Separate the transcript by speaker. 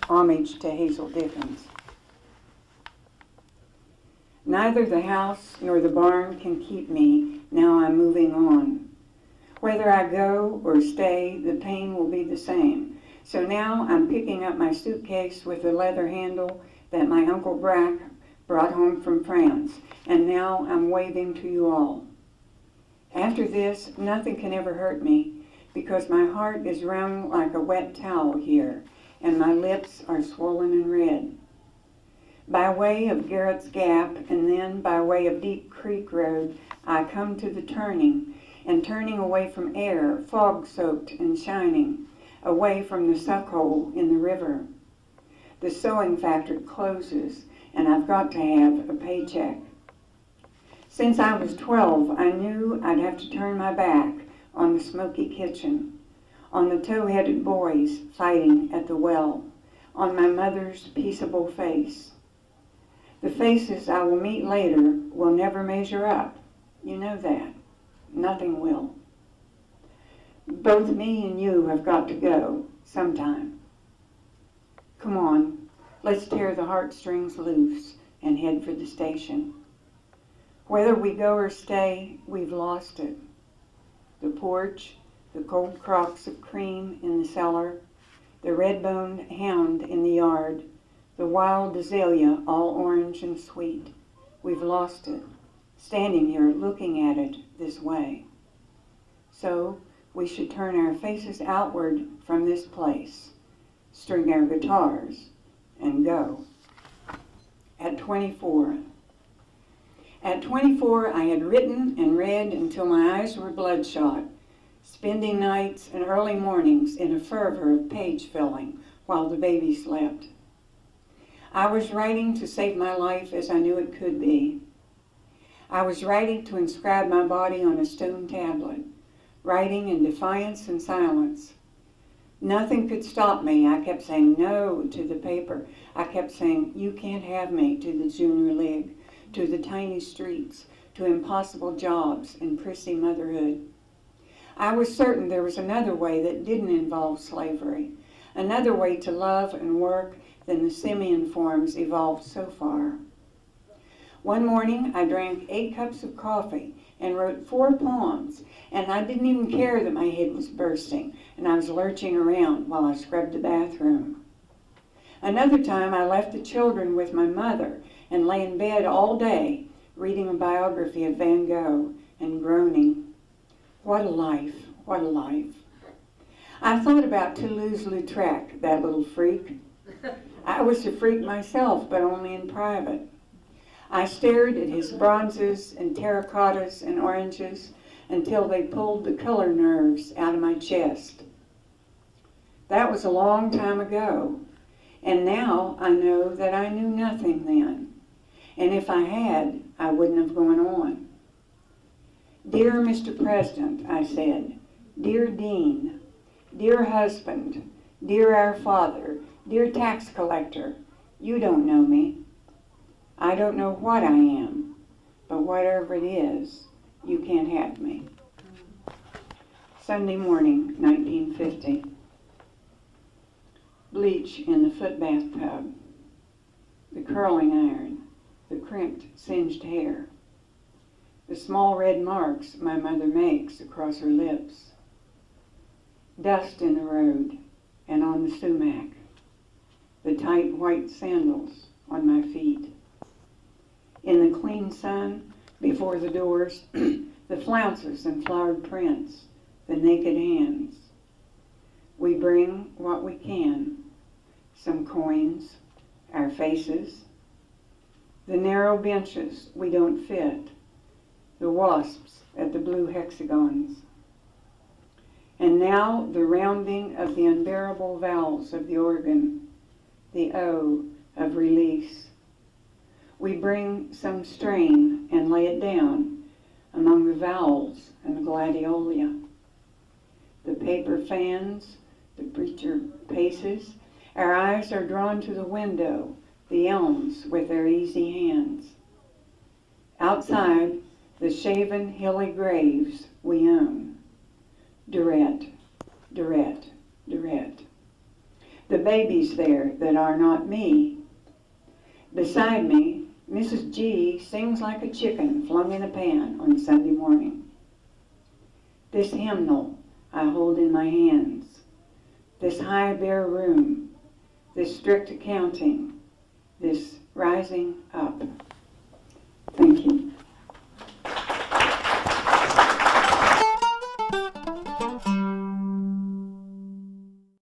Speaker 1: Homage to Hazel Dickens. Neither the house nor the barn can keep me, now I'm moving on. Whether I go or stay, the pain will be the same. So now I'm picking up my suitcase with the leather handle that my Uncle Brack brought home from France, and now I'm waving to you all. After this, nothing can ever hurt me, because my heart is wrung like a wet towel here, and my lips are swollen and red. By way of Garrett's Gap, and then by way of Deep Creek Road, I come to the turning, and turning away from air, fog-soaked and shining, away from the suck-hole in the river. The sewing factory closes, and I've got to have a paycheck. Since I was 12, I knew I'd have to turn my back on the smoky kitchen, on the tow-headed boys fighting at the well, on my mother's peaceable face. The faces I will meet later will never measure up. You know that. Nothing will. Both me and you have got to go sometime. Come on, let's tear the heartstrings loose and head for the station. Whether we go or stay, we've lost it. The porch, the cold crocks of cream in the cellar, the red-boned hound in the yard, the wild azalea all orange and sweet. We've lost it, standing here looking at it this way. So we should turn our faces outward from this place, string our guitars, and go. At 24. At 24, I had written and read until my eyes were bloodshot, spending nights and early mornings in a fervor of page filling while the baby slept. I was writing to save my life as I knew it could be. I was writing to inscribe my body on a stone tablet, writing in defiance and silence. Nothing could stop me. I kept saying no to the paper. I kept saying, you can't have me, to the junior league, to the tiny streets, to impossible jobs and prissy motherhood. I was certain there was another way that didn't involve slavery, another way to love and work than the simian forms evolved so far. One morning, I drank 8 cups of coffee and wrote 4 poems, and I didn't even care that my head was bursting and I was lurching around while I scrubbed the bathroom. Another time, I left the children with my mother and lay in bed all day reading a biography of Van Gogh and groaning. What a life, what a life. I thought about Toulouse-Lautrec, that little freak. I was a freak myself, but only in private. I stared at his bronzes and terracottas and oranges until they pulled the color nerves out of my chest. That was a long time ago, and now I know that I knew nothing then, and if I had, I wouldn't have gone on. Dear Mr. President, I said, dear Dean, dear husband, dear our Father, dear tax collector, you don't know me. I don't know what I am, but whatever it is, you can't have me. Sunday morning, 1950. Bleach in the foot bathtub, the curling iron, the crimped, singed hair, the small red marks my mother makes across her lips, dust in the road and on the sumac, the tight white sandals on my feet. In the clean sun, before the doors, the flounces and flowered prints, the naked hands. We bring what we can, some coins, our faces, the narrow benches we don't fit, the wasps at the blue hexagons. And now the rounding of the unbearable vowels of the organ, the O of release. We bring some strain and lay it down among the vowels and the gladiolia. The paper fans, the preacher paces, our eyes are drawn to the window, the elms with their easy hands. Outside, the shaven, hilly graves we own. Durette, Durette, Durette. The babies there that are not me. Beside me, Mrs. G sings like a chicken flung in a pan on Sunday morning. This hymnal I hold in my hands, this high bare room, this strict accounting, this rising up.